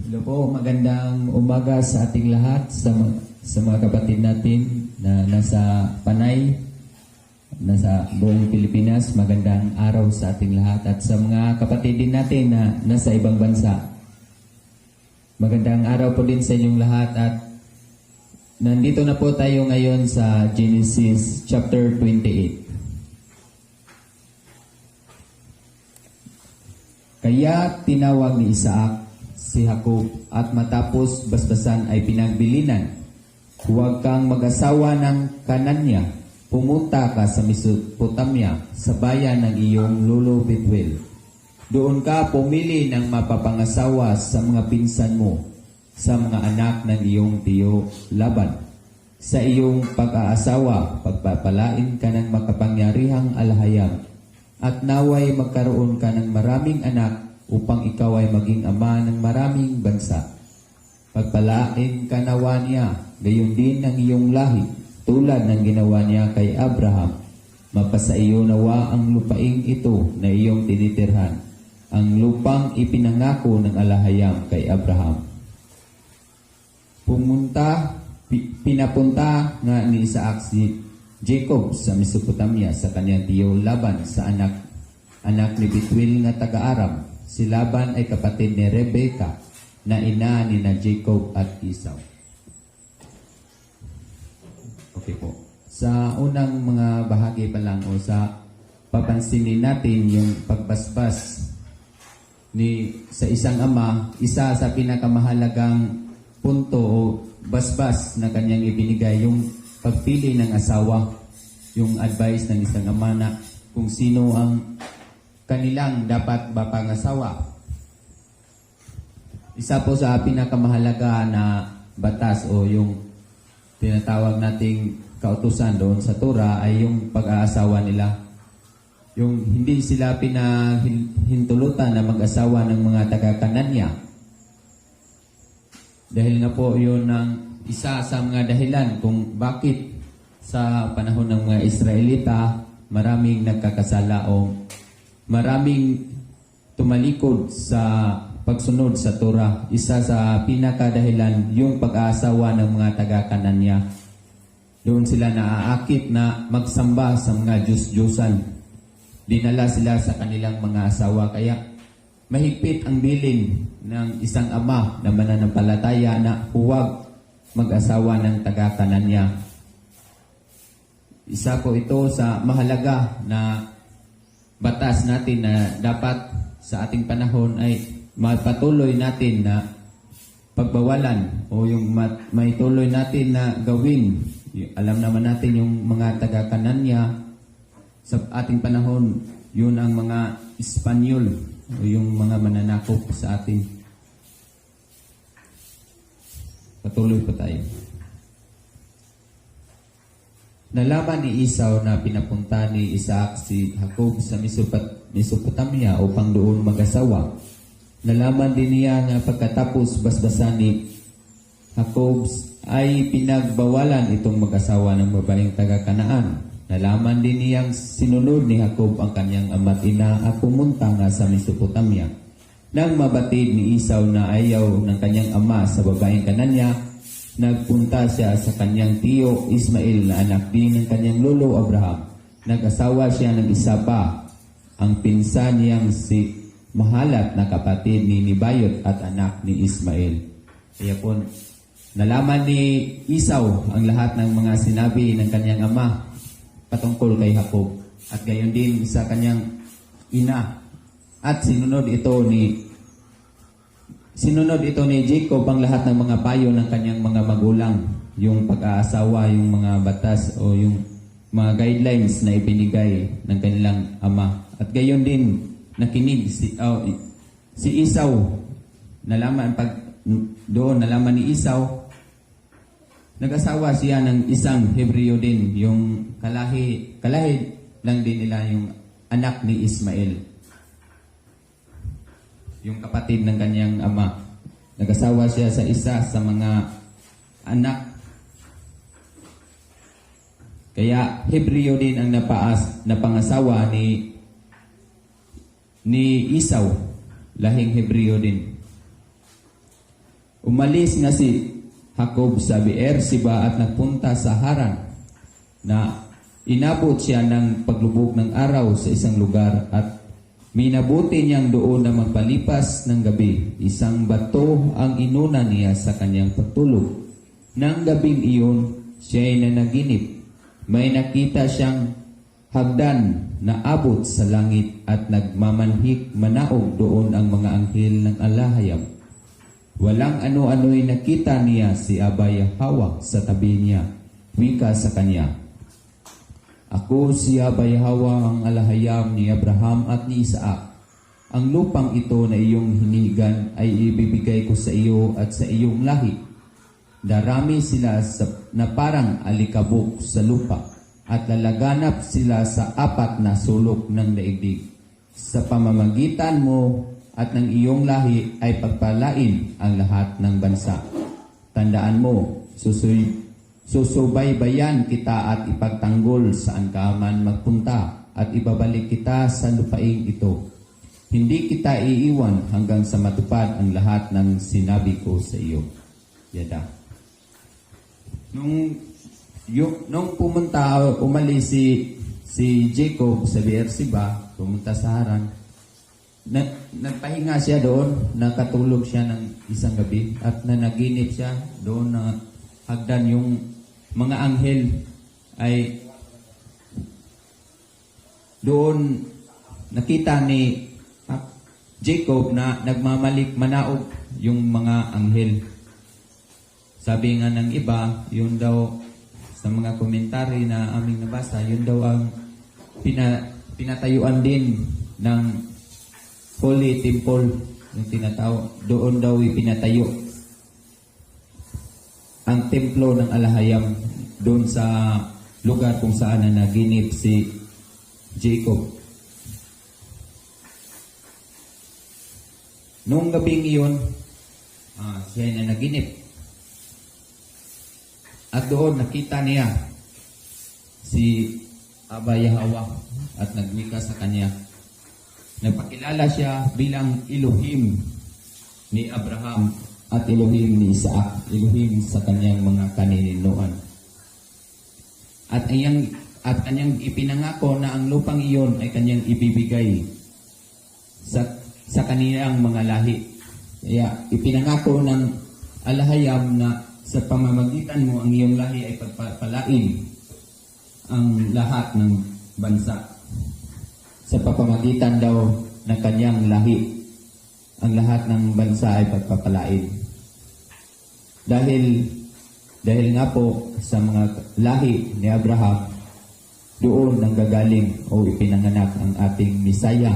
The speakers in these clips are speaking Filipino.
Hello po, magandang umaga sa ating lahat, sa mga kapatid natin na nasa Panay, nasa buong Pilipinas. Magandang araw sa ating lahat at sa mga kapatid din natin na nasa ibang bansa. Magandang araw po din sa inyong lahat at nandito na po tayo ngayon sa Genesis chapter 28. Kaya tinawag ni Isaac si Jacob at matapos basbasan ay pinagbilinan. Huwag kang mag-asawa ng Kananya. Pumunta ka sa Mesopotamia, sa bayan ng iyong lolo Bethuel. Doon ka pumili ng mapapangasawa sa mga pinsan mo, sa mga anak ng iyong tiyo Laban. Sa iyong pag-aasawa, pagpapalain ka ng makapangyarihang alahayam, at naway magkaroon ka ng maraming anak upang ikaw ay maging ama ng maraming bansa. Pagpalain ka nawa niya, gayon din ang iyong lahi, tulad ng ginawa niya kay Abraham. Mapasa iyo nawa ang lupaing ito na iyong tinitirhan, ang lupang ipinangako ng alahayam kay Abraham. Pinapunta nga ni Isaac si Jacob sa Mesopotamia sa kanyang tiyo Laban sa anak ni Bethuel nga taga-Aram. Si Laban ay kapatid ni Rebecca na ina ni na Jacob at Esau. Okay po. Sa unang mga bahagi pa lang o sa papansinin natin yung pagbasbas sa isang ama, isa sa pinakamahalagang punto o basbas na kanyang ibinigay, yung pagpili ng asawa, yung advice ng isang ama na kung sino ang kanilang dapat mapangasawa. Isa po sa pinakamahalaga na batas o yung tinatawag nating kautusan doon sa Torah ay yung pag-aasawa nila. Yung hindi sila pinahintulutan na mag-asawa ng mga taga-Kananya. Dahil nga po yun ang isa sa mga dahilan kung bakit sa panahon ng mga Israelita maraming nagkakasala o maraming tumalikod sa pagsunod sa Torah. Isa sa pinakadahilan yung pag-aasawa ng mga taga-Kananya. Doon sila naaakit na magsamba sa mga Diyos-Diyosan. Dinala sila sa kanilang mga asawa. Kaya mahigpit ang bilin ng isang ama na mananampalataya na huwag mag-asawa ng taga-Kananya. Isa po ito sa mahalaga na batas natin na dapat sa ating panahon ay mapatuloy natin na pagbawalan o yung maituloy natin na gawin. Alam naman natin yung mga taga-Kananya sa ating panahon, yun ang mga Espanyol o yung mga mananakop sa atin. Patuloy pa tayo. Nalaman ni Esau na pinapunta ni Isaac si Jacob sa Mesopotamia upang doon mag-asawa. Nalaman din niya na pagkatapos basbasan ni Jacob ay pinagbawalan itong mag-asawa ng babaeng taga-Kanaan. Nalaman din niyang sinunod ni Jacob ang kanyang ama't ina at pumunta nga sa Mesopotamia. Nang mabatid ni Esau na ayaw ng kanyang ama sa babaeng Kananya, nagpunta siya sa kanyang tiyo Ismael na anak din ng kanyang lolo Abraham. Nag-asawa siya ng isa pa, ang pinsan niyang si Mahalat na kapatid ni Nebayot at anak ni Ismael. Kaya po, nalaman ni Esau ang lahat ng mga sinabi ng kanyang ama patungkol kay Jacob at gayon din sa kanyang ina. At sinunod ito ni Jacob ang lahat ng mga payo ng kanyang mga magulang, yung pag-aasawa, yung mga batas o yung mga guidelines na ibinigay ng kanilang ama. At gayon din nakinig si Esau. Nalaman ni Esau, nag-asawa siya ng isang Hebreo din, yung kalahi lang din nila yung anak ni Ismael, yung kapatid ng kanyang ama. Nag-asawa siya sa isa sa mga anak. Kaya Hebreo din ang napangasawa ni Esau, lahing Hebreo din. Umalis nga si Jacob sa Beer-Seba at nagpunta sa Haran, na inabot siya ng paglubog ng araw sa isang lugar at minabuti niyang doon na magpalipas ng gabi. Isang bato ang inuna niya sa kanyang pagtulog. Nang gabing iyon, siya'y nanaginip. May nakita siyang hagdan na abot sa langit at nagmamanhik manaog doon ang mga anghel ng alahayam. Walang ano-ano'y nakita niya si Abay Hawa sa tabi niya. Wika sa kanya, "Ako si Abay Hawa, ang alahayam ni Abraham at ni Isaac. Ang lupang ito na iyong hinihigan ay ibibigay ko sa iyo at sa iyong lahi. Darami sila na parang alikabok sa lupa at lalaganap sila sa apat na sulok ng daigdig. Sa pamamagitan mo at ng iyong lahi ay pagpalain ang lahat ng bansa. Tandaan mo, susubaybayan kita at ipagtanggol saan ka man magpunta at ibabalik kita sa lupaing ito. Hindi kita iiwan hanggang sa matupad ang lahat ng sinabi ko sa iyo." Yada. Nung umalis si Jacob sa Beer-Seba, pumunta sa Haran, nagpahinga siya doon, nakatulog siya ng isang gabi at nanaginip siya doon na hagdan yung mga anghel ay doon nakita ni Jacob na nagmamalik manaog yung mga anghel. Sabi nga ng iba, yun daw sa mga komentary na aming nabasa, yun daw ang pinatayuan din ng Holy Temple, yung tinatawag, doon daw ipinatayo ang templo ng alahayam doon sa lugar kung saan na naginip si Jacob. Noong gabing iyon, siya na naginip. At doon nakita niya si Abay Hawa at nagwika sa kanya. Nagpakilala siya bilang Elohim ni Abraham at Elohim ni Isaac, Elohim sa kanyang mga kanininuan. At kanyang ipinangako na ang lupang iyon ay kanyang ibibigay sa kanilang mga lahi. Kaya ipinangako ng alahayam na sa pamamagitan mo ang iyong lahi ay pagpapalain ang lahat ng bansa. Sa pamamagitan daw ng kanyang lahi, ang lahat ng bansa ay pagpapalain. Dahil nga po sa mga lahi ni Abraham, doon nanggagaling o ipinanganak ang ating Misaya.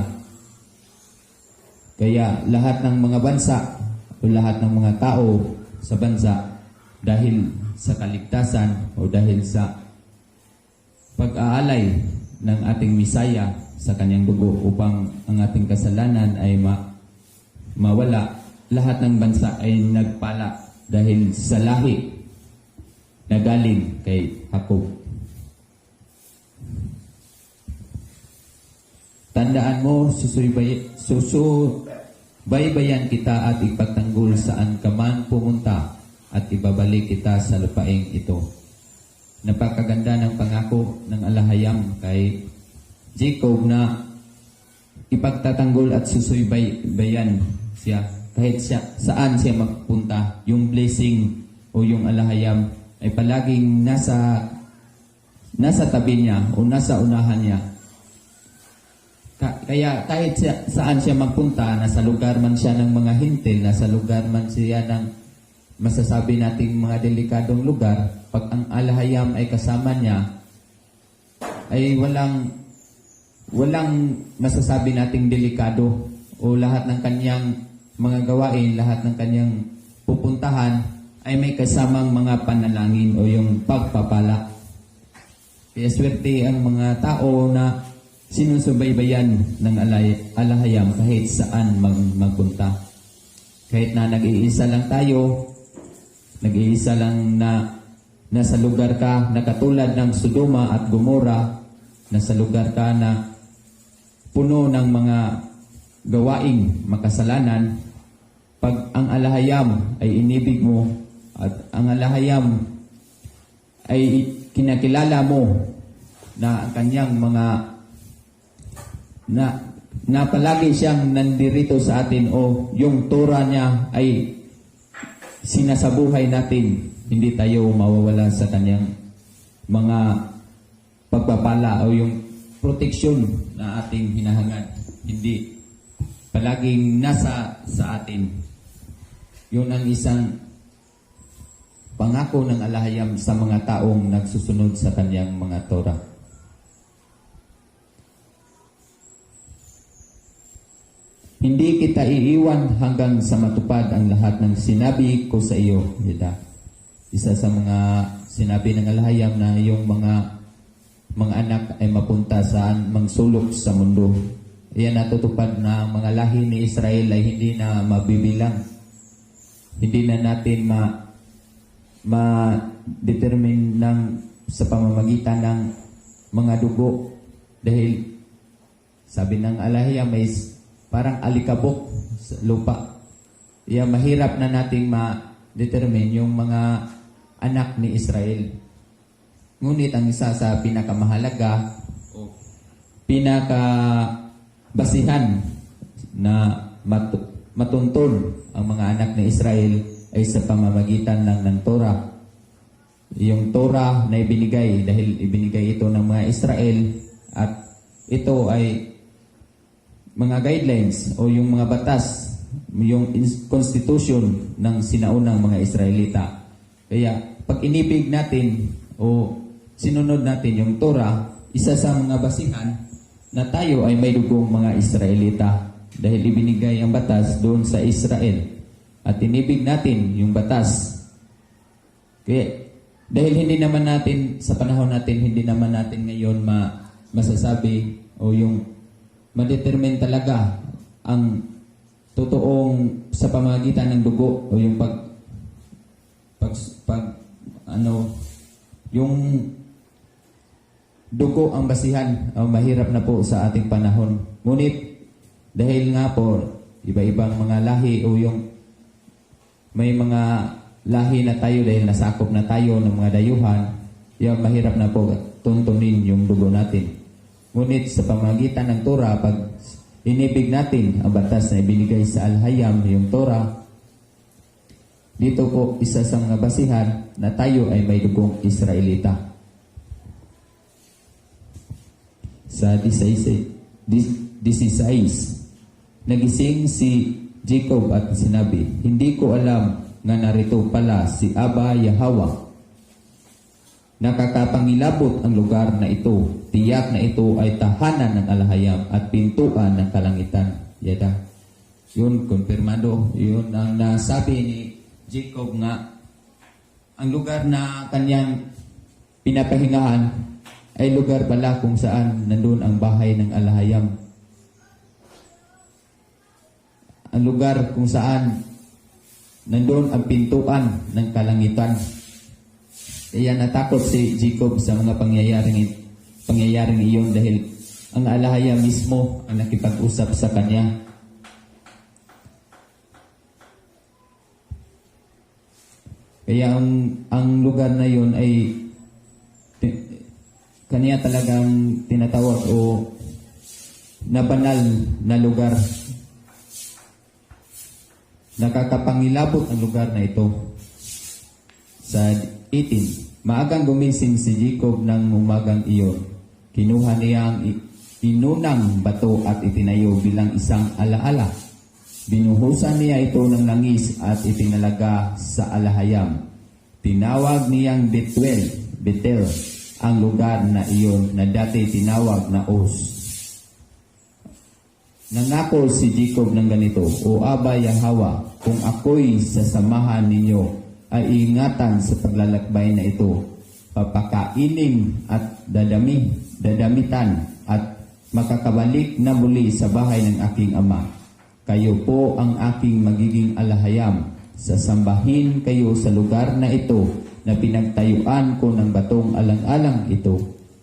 Kaya lahat ng mga bansa o lahat ng mga tao sa bansa, dahil sa kaligtasan o dahil sa pag-aalay ng ating Misaya sa kanyang dugo upang ang ating kasalanan ay mawala, lahat ng bansa ay nagpala dahil sa lahi na galing kay Jacob. Tandaan mo, susubaybayan kita at ipagtanggol saan ka man pumunta at ibabalik kita sa lupaing ito. Napakaganda ng pangako ng alahayam kay Jacob na ipagtatanggol at susubaybayan siya kahit saan siya magpunta. Yung blessing o yung alahayam ay palaging nasa tabi niya o nasa unahan niya. Kaya kahit saan siya magpunta, nasa lugar man siya ng mga hintil, nasa lugar man siya ng masasabi nating mga delikadong lugar, pag ang alahayam ay kasama niya, ay walang masasabi nating delikado o lahat ng kanyang mga gawain, lahat ng kanyang pupuntahan ay may kasamang mga panalangin o yung pagpapala. Kaya swerte ang mga tao na sinusubaybayan ng alahayam kahit saan magpunta. Kahit na nag-iisa lang tayo, nag-iisa lang na nasa lugar ka na katulad ng Sodoma at Gomora, nasa lugar ka na puno ng mga gawaing makasalanan, pag ang alahayam ay inibig mo at ang alahayam ay kinakilala mo na ang kanyang mga na palagi siyang nandirito sa atin o yung Torah niya ay sinasabuhay natin, hindi tayo mawawala sa kanyang mga pagpapala o yung proteksyon na ating hinahangad. Hindi palaging nasa sa atin. Yun ang isang pangako ng alahayam sa mga taong nagsusunod sa kanyang mga Torah. Hindi kita iiwan hanggang sa matupad ang lahat ng sinabi ko sa iyo. Isa sa mga sinabi ng alahayam na yung mga anak ay mapunta saan mangsulok sa mundo. Iyan natutupad na mga lahi ni Israel ay hindi na mabibilang. Hindi na natin ma-determine sa pamamagitan ng mga dugo. Dahil sabi ng alahayam ay parang alikabok sa lupa. Mahirap na nating ma-determine yung mga anak ni Israel. Ngunit ang isa sa pinakamahalaga o pinakabasihan na matuntun ang mga anak ni Israel ay sa pamamagitan ng Torah. Yung Torah na ibinigay dahil ibinigay ito ng mga Israel at ito ay mga guidelines o yung mga batas, yung constitution ng sinaunang mga Israelita. Kaya pag inibig natin o sinunod natin yung Torah, isa sa mga basihan na tayo ay may dugong mga Israelita dahil ibinigay ang batas doon sa Israel at inibig natin yung batas. Kaya dahil hindi naman natin sa panahon natin, hindi naman natin ngayon masasabi o yung ma-determine talaga ang totoong sa pamamagitan ng dugo o yung yung dugo ang basihan. Mahirap na po sa ating panahon. Ngunit dahil nga po iba-ibang mga lahi o yung may mga lahi na tayo dahil nasakop na tayo ng mga dayuhan, yung mahirap na po tuntunin yung dugo natin. Ngunit sa pamamagitan ng Torah, pag inibig natin ang batas na ibinigay sa alahayam, yung Torah, dito po isa sa mga basihan na tayo ay may dugong Israelita. Sa 16, nagising si Jacob at sinabi, hindi ko alam nga narito pala si Abba Yahweh. Nakakapangilabot ang lugar na ito. Tiyak na ito ay tahanan ng alahayam at pintuan ng kalangitan. Yun, konfirmado. Yun ang nasabi ni Jacob nga ang lugar na kanyang pinapahingahan ay lugar pala kung saan nandun ang bahay ng alahayam. Ang lugar kung saan nandun ang pintuan ng kalangitan. Kaya natakot si Jacob sa mga pangyayaring iyon dahil ang alahayam mismo ang nakipag-usap sa kanya. Kaya ang lugar na yun ay kanya talagang tinatawag o na banal na lugar. Nakakapangilabot ang lugar na ito. Sa 18, maagang gumising si Jacob ng umagang iyon. Kinuha niya ang inunang bato at itinayo bilang isang alaala. Binuhusan niya ito ng langis at itinalaga sa alahayam. Tinawag niyang Betel, ang lugar na iyon na dati tinawag na Uz. Nangako si Jacob ng ganito, O Abba Yahweh, kung ako'y sasamahan ninyo, ay ingatan sa paglalakbay na ito, papakainin at dadamitan at makakabalik na muli sa bahay ng aking ama. Kayo po ang aking magiging alahayam. Sasambahin kayo sa lugar na ito na pinagtayuan ko ng batong alang-alang ito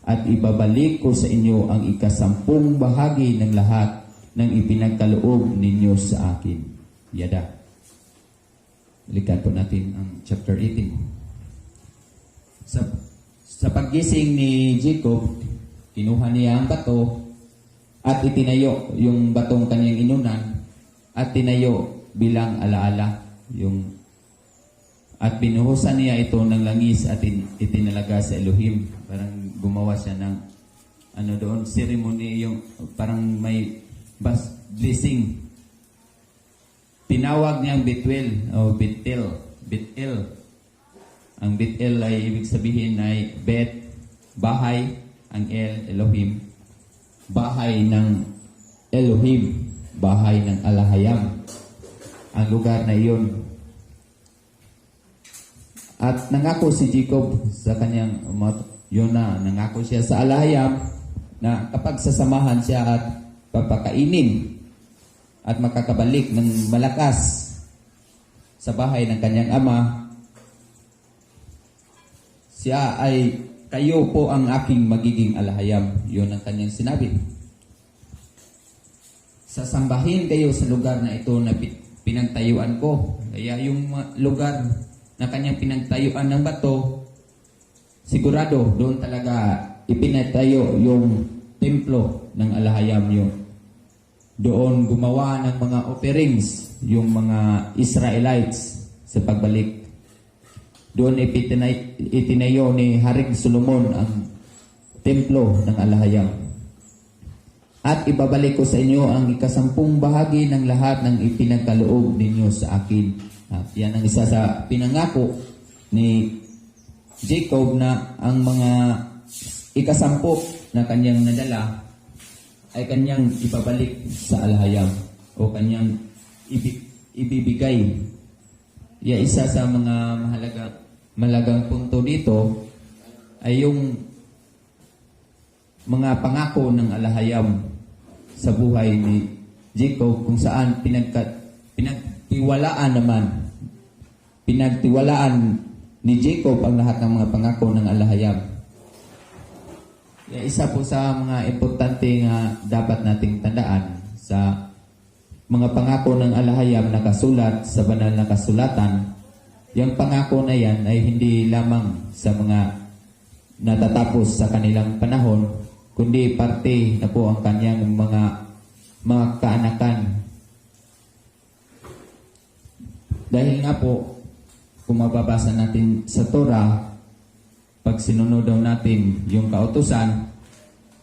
at ibabalik ko sa inyo ang 10 bahagi ng lahat ng ipinagkaloob ninyo sa akin. Yada. Balikan po natin ang chapter 18. Sa paggising ni Jacob, kinuha niya ang bato at itinayo yung batong kanyang inunan at tinayo bilang alaala. At binuhusan niya ito ng langis at itinalaga sa Elohim. Parang gumawa siya ng ceremony, yung parang may blessing. Tinawag niyang Betuel o Betel. Ang Betel ay ibig sabihin ay Bet, bahay, ang Elohim, bahay ng Elohim, bahay ng Alahayam. Ang lugar na iyon. At nangako si Jacob sa kanyang nangako siya sa Alahayam na kapag sasamahan siya at papakainin at makakabalik ng malakas sa bahay ng kanyang ama, kayo po ang aking magiging alahayam. Yun ang kanyang sinabi. Sasambahin kayo sa lugar na ito na pinagtayuan ko. Kaya yung lugar na kanyang pinagtayuan ng bato, sigurado doon talaga ipinatayo yung templo ng alahayam yun. Doon gumawa ng mga offerings yung mga Israelites sa pagbalik. Doon itinayo ni Haring Solomon ang templo ng alahayam. At ibabalik ko sa inyo ang 10 bahagi ng lahat ng ipinagkaloob ninyo sa akin. At yan ang isa sa pinangako ni Jacob na ang mga 10 na kanyang nadala ay kanyang ibabalik sa alahayam o kanyang ibibigay. Isa sa mga mahalagang punto dito ay yung mga pangako ng alahayam sa buhay ni Jacob, kung saan pinagtiwalaan ni Jacob ang lahat ng mga pangako ng alahayam. Isa po sa mga importante nga dapat nating tandaan sa mga pangako ng alahayam na kasulat sa banal na kasulatan. Yung pangako na yan ay hindi lamang sa mga natatapos sa kanilang panahon, kundi parte na po ang kanyang mga kaanakan. Dahil nga po, kung mababasa natin sa Torah, pag sinunod daw natin yung kautusan,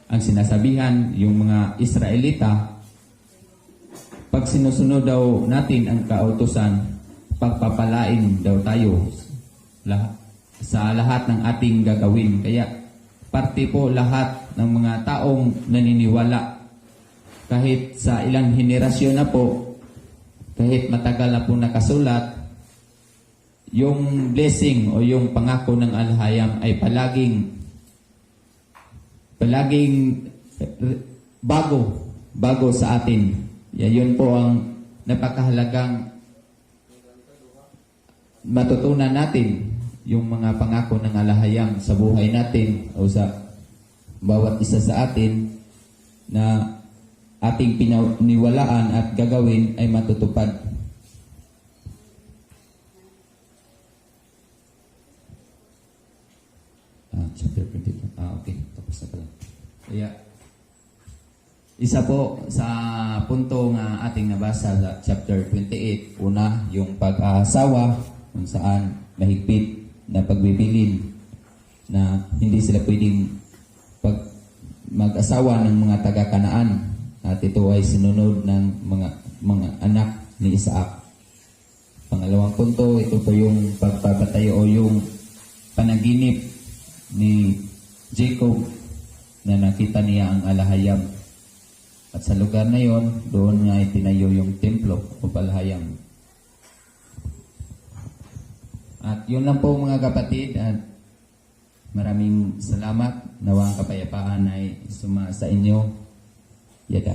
ang sinasabihan, yung mga Israelita, pag sinusunod daw natin ang kautusan, pagpapalain daw tayo sa lahat ng ating gagawin. Kaya parte po lahat ng mga taong naniniwala, kahit sa ilang henerasyon na po, kahit matagal na po nakasulat, yung blessing o yung pangako ng alahayam ay palaging bago sa atin. Yun po ang napakahalagang matutunan natin, yung mga pangako ng alahayam sa buhay natin o sa bawat isa sa atin na ating pinaniwalaan at gagawin ay matutupad. Chapter 22. Okay. Tapos na pala. Kaya, isa po sa punto nga ating nabasa sa chapter 28. Una, yung pag-aasawa, kung saan mahigpit na pagbibilin na hindi sila pwedeng mag-asawa ng mga taga-Kanaan. At ito ay sinunod ng mga anak ni Isaac. Pangalawang punto, ito po yung pagpapatayo o yung panaginip ni Jacob na nakita niya ang alahayam. At sa lugar na yon, doon nga itinayo yung templo o alahayam. At yun lang po mga kapatid, at maraming salamat. Nawang kapayapaan ay suma sa inyo. Yada.